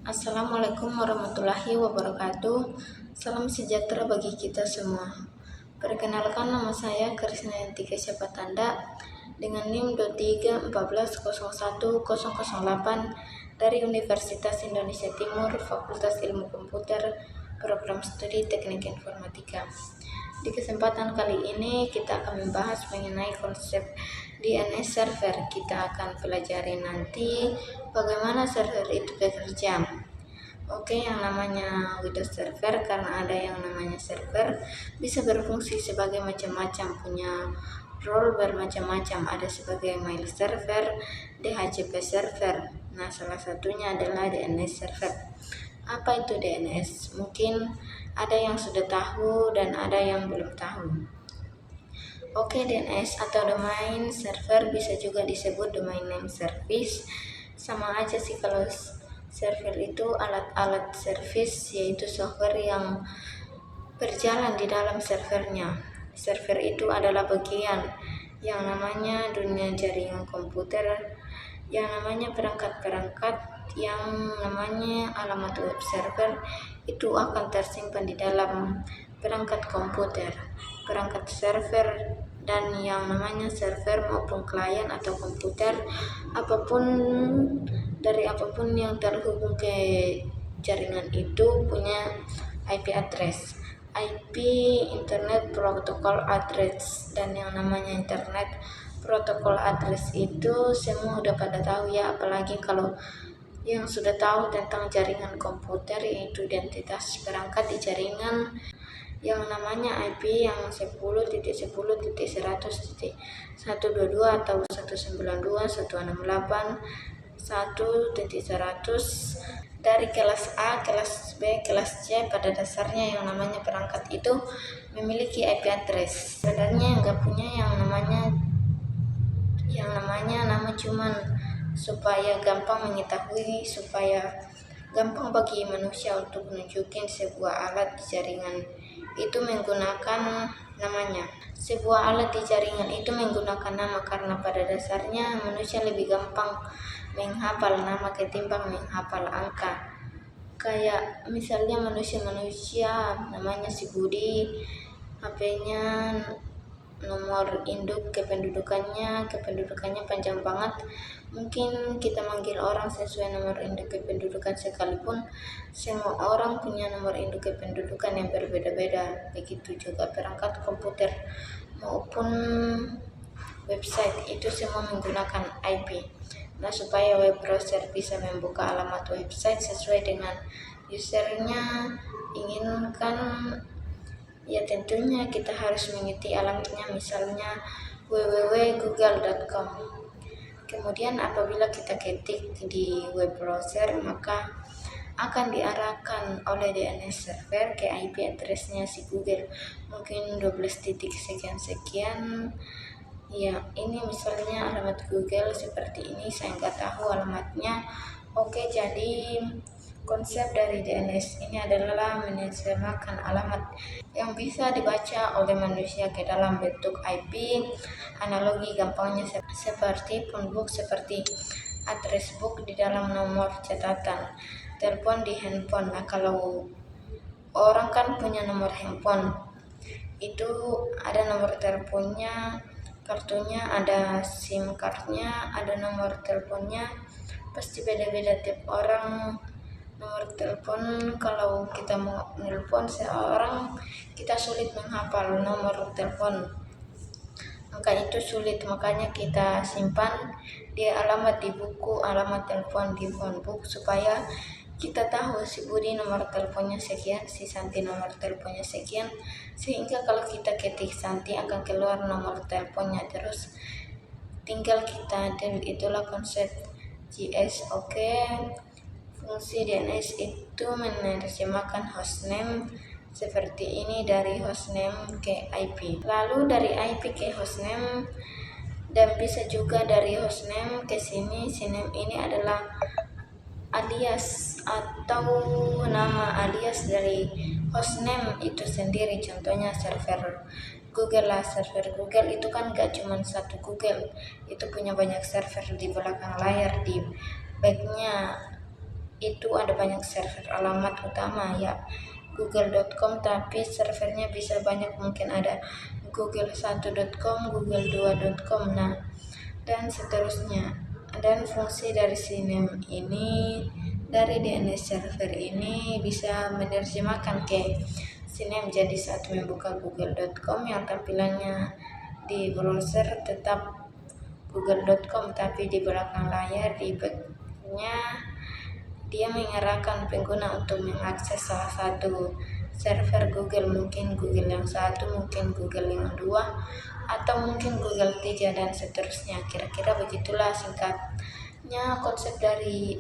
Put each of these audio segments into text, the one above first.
Assalamualaikum warahmatullahi wabarakatuh. Salam sejahtera bagi kita semua. Perkenalkan, nama saya Krisnayanti Kesyapatanda dengan NIM 2314010008 dari Universitas Indonesia Timur, Fakultas Ilmu Komputer, Program Studi Teknik Informatika. Di kesempatan kali ini kita akan membahas mengenai konsep DNS server. Kita akan pelajari nanti bagaimana server itu bekerja. Oke, yang namanya Windows Server, karena ada yang namanya server, bisa berfungsi sebagai macam-macam, punya role bermacam-macam. Ada sebagai mail server, DHCP server. Nah, salah satunya adalah DNS server. Apa itu DNS? Mungkin ada yang sudah tahu dan ada yang belum tahu. Oke, DNS atau domain server bisa juga disebut domain name service. Sama aja sih, kalau server itu alat-alat service, yaitu software yang berjalan di dalam servernya. Server itu adalah bagian yang namanya dunia jaringan komputer, yang namanya perangkat-perangkat, yang namanya alamat web server itu akan tersimpan di dalam perangkat komputer, perangkat server, dan yang namanya server maupun klien atau komputer, apapun yang terhubung ke jaringan itu punya IP address, IP Internet Protocol Address. Dan yang namanya Internet Protocol Address itu semua udah pada tahu ya, apalagi kalau yang sudah tahu tentang jaringan komputer, yaitu identitas perangkat di jaringan yang namanya IP yang 10.10.100.122 atau 192.168.1.100 dari kelas A, kelas B, kelas C. Pada dasarnya yang namanya perangkat itu memiliki IP address. Sebenarnya nggak punya yang namanya nama, cuman supaya gampang mengetahui, supaya gampang bagi manusia untuk menunjukin sebuah alat di jaringan itu menggunakan namanya. Sebuah alat di jaringan itu menggunakan nama karena pada dasarnya manusia lebih gampang menghafal nama ketimbang menghafal angka. Kayak misalnya manusia namanya si Budi, HP-nya nomor induk kependudukannya panjang banget. Mungkin kita manggil orang sesuai nomor induk kependudukan, sekalipun semua orang punya nomor induk kependudukan yang berbeda-beda. Begitu juga perangkat komputer maupun website itu semua menggunakan IP. Nah, supaya web browser bisa membuka alamat website sesuai dengan usernya inginkan, ya tentunya kita harus mengikuti alamatnya, misalnya www.google.com. Kemudian apabila kita ketik di web browser, maka akan diarahkan oleh DNS server ke IP addressnya si Google, mungkin 12 titik sekian. Ya, ini misalnya alamat Google seperti ini, saya nggak tahu alamatnya. Oke, jadi konsep dari DNS ini adalah menerjemahkan alamat yang bisa dibaca oleh manusia ke dalam bentuk IP. Analogi gampangnya seperti phone book, seperti address book di dalam nomor catatan telepon di handphone. Nah, kalau orang kan punya nomor handphone, itu ada nomor teleponnya, kartunya, ada SIM cardnya, ada nomor teleponnya. Pasti beda-beda tiap orang nomor telepon. Kalau kita mau nelpon seorang, kita sulit menghafal nomor telepon, maka itu sulit, makanya kita simpan di alamat di buku alamat telepon di phone book, supaya kita tahu si Budi nomor teleponnya sekian, si Santi nomor teleponnya sekian, sehingga kalau kita ketik Santi akan keluar nomor teleponnya, terus tinggal kita delete. Itulah konsep JS. Oke, fungsi DNS itu menerjemahkan hostname seperti ini, dari hostname ke IP, lalu dari IP ke hostname, dan bisa juga dari hostname ke sini. Sini ini adalah alias atau nama alias dari hostname itu sendiri. Contohnya server Google lah. Server Google itu kan gak cuma satu Google, itu punya banyak server di belakang layar, di backnya itu ada banyak server. Alamat utama ya google.com, tapi servernya bisa banyak, mungkin ada google1.com, google2.com, nah dan seterusnya. Dan fungsi dari CNAME ini, dari DNS server ini bisa menerjemahkan ke CNAME. Jadi saat membuka google.com yang tampilannya di browser tetap google.com, tapi di belakang layar di backnya dia mengarahkan pengguna untuk mengakses salah satu server Google, mungkin Google yang satu, mungkin Google yang dua, atau mungkin Google 3 dan seterusnya. Kira-kira begitulah singkatnya konsep dari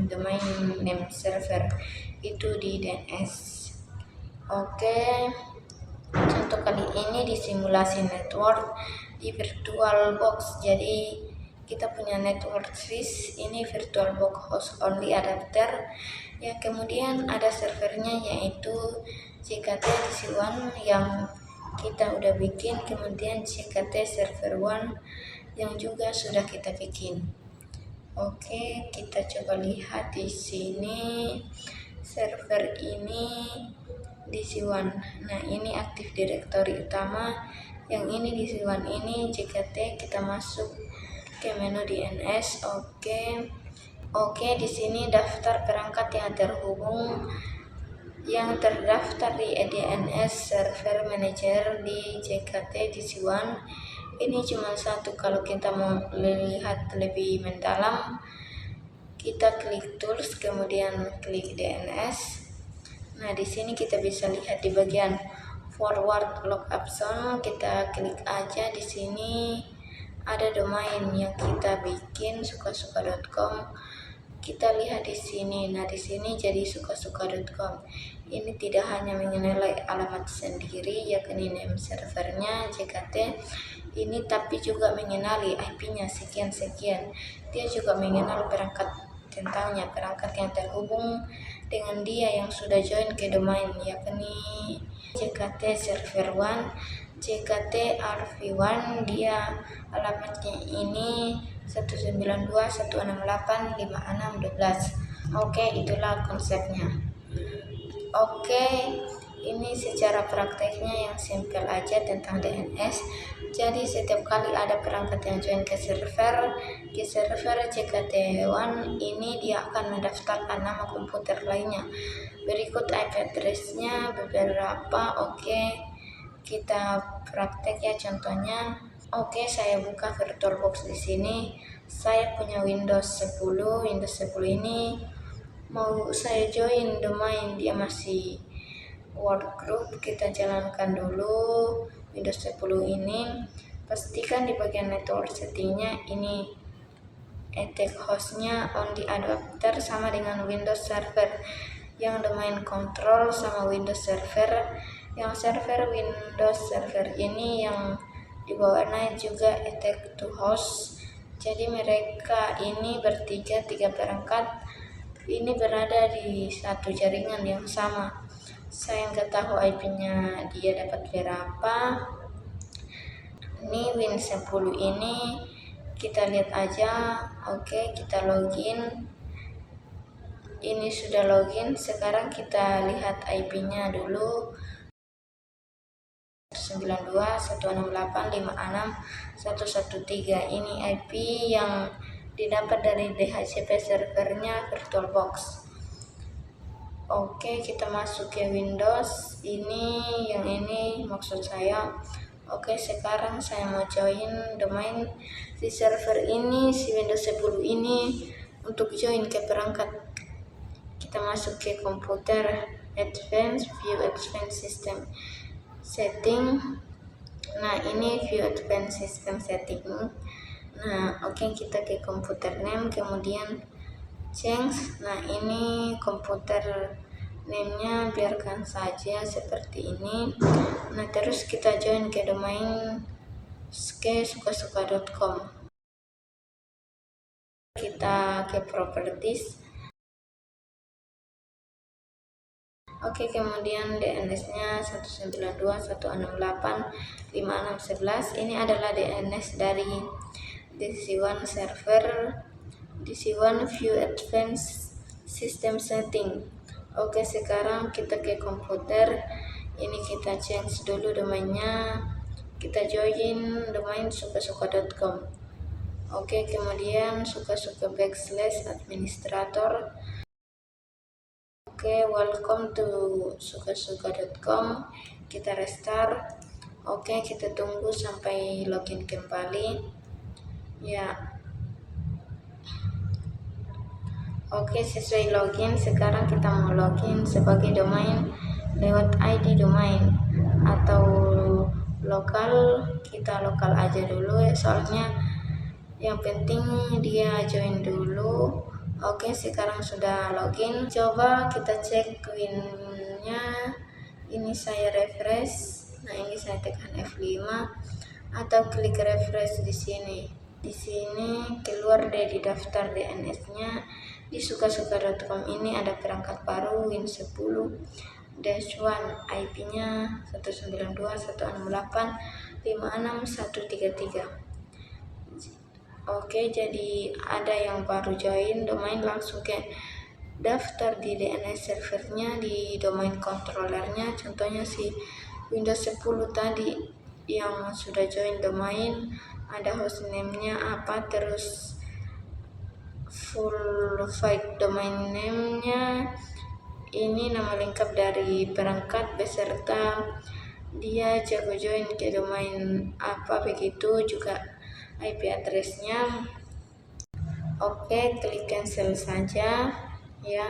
domain name server itu di DNS. Oke, contoh kali ini di simulasi network di VirtualBox. Jadi kita punya network switch, ini VirtualBox host only adapter ya, kemudian ada servernya yaitu JKT DC1 yang kita udah bikin, kemudian JKT server 1 yang juga sudah kita bikin. Oke, kita coba lihat di sini server ini DC1. Nah, ini Active Directory utama, yang ini DC1 ini JKT. Kita masuk ke menu DNS. Oke, di sini daftar perangkat yang terhubung yang terdaftar di DNS Server Manager di JKT DC1. Ini cuma satu. Kalau kita mau lihat lebih mendalam, kita klik Tools, kemudian klik DNS. Nah, di sini kita bisa lihat di bagian Forward Lookup Zone. Kita klik aja di sini. Ada domain yang kita bikin, sukasuka.com. Kita lihat di sini. Nah, di sini jadi sukasuka.com. Ini tidak hanya mengenai alamat sendiri, yakni name servernya JKT ini, tapi juga mengenali IP-nya sekian-sekian. Dia juga mengenal perangkat tentangnya, perangkat yang terhubung dengan dia yang sudah join ke domain, yakni JKT server 1, JKT RV1. Dia alamatnya ini 192.168.56.12. Oke, itulah konsepnya. Oke, ini secara prakteknya yang simpel aja tentang DNS. Jadi setiap kali ada perangkat yang join ke server JKT1 ini, dia akan mendaftarkan nama komputer lainnya. Berikut IP address-nya beberapa. Oke, kita praktek ya contohnya. Oke, saya buka VirtualBox di sini. Saya punya Windows 10. Windows 10 ini mau saya join domain, dia masih workgroup. Kita jalankan dulu Windows 10 ini. Pastikan di bagian network settingnya ini attack hostnya on the adapter sama dengan Windows Server, yang domain control sama Windows Server, yang server Windows Server ini yang di bawahnya juga attack to host. Jadi mereka ini tiga perangkat ini berada di satu jaringan yang sama. Saya nggak tahu IP-nya dia dapat berapa. Ini Win10 ini kita lihat aja. Oke, kita login. Ini sudah login. Sekarang kita lihat IP-nya dulu. 92.168.56.113. Ini IP yang didapat dari DHCP servernya VirtualBox. Oke, kita masuk ke Windows. Yang ini maksud saya. Oke, sekarang saya mau join domain si server ini, si Windows 10 ini, untuk join ke perangkat. Kita masuk ke komputer, Advanced View Advanced System Setting. Nah, ini View Advanced System Setting. Nah, oke, kita ke komputer name, kemudian change. Nah, ini komputer name-nya biarkan saja seperti ini. Nah, terus kita join ke domain ke sukasuka.com. Kita ke properties. Oke, kemudian DNS-nya 192.168.56.11. Ini adalah DNS dari DC1 server, DC1 View Advanced Sistem setting. Oke, sekarang kita ke komputer. Ini kita change dulu domainnya. Kita join domain sukasuka.com. Oke, kemudian sukasuka /administrator. Oke, welcome to sukasuka.com. Kita restart. Oke, kita tunggu sampai login kembali. Ya. Oke, sesuai login. Sekarang kita mau login sebagai domain lewat ID domain atau lokal. Kita lokal aja dulu ya, soalnya yang penting dia join dulu. Oke, sekarang sudah login. Coba kita cek winnya. Ini saya refresh. Nah, ini saya tekan F5 atau klik refresh di sini. Di sini keluar dari daftar DNS-nya. Di sukasuka.com ini ada perangkat baru Win10 -1, IP-nya 192.168.56.133. Oke, jadi ada yang baru join domain, langsung ke daftar di DNS servernya, di domain controllernya. Contohnya si Windows 10 tadi yang sudah join domain, ada hostname-nya apa, terus full file domain name-nya, ini nama lengkap dari perangkat beserta dia jago join ke domain apa, begitu juga IP address-nya. Oke, klik cancel saja ya.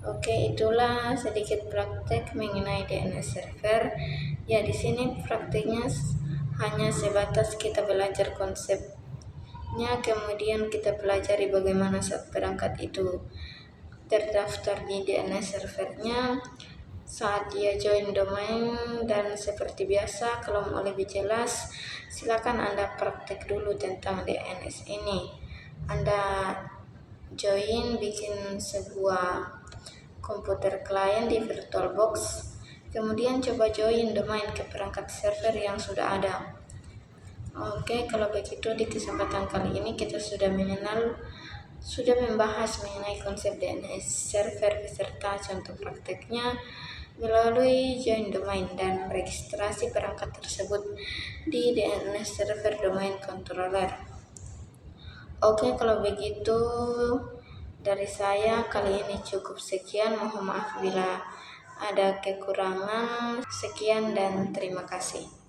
Oke, itulah sedikit praktek mengenai DNS server. Ya, di sini prakteknya hanya sebatas kita belajar konsepnya, kemudian kita pelajari bagaimana saat perangkat itu terdaftar di DNS servernya, saat dia join domain, dan seperti biasa kalau mau lebih jelas silakan Anda praktek dulu tentang DNS ini. Anda join, bikin sebuah komputer klien di VirtualBox, kemudian coba join domain ke perangkat server yang sudah ada. Oke, kalau begitu di kesempatan kali ini kita sudah membahas mengenai konsep DNS server beserta contoh prakteknya melalui join domain dan registrasi perangkat tersebut di DNS server domain controller. Oke, kalau begitu dari saya kali ini cukup sekian. Mohon maaf bila ada kekurangan. Sekian dan terima kasih.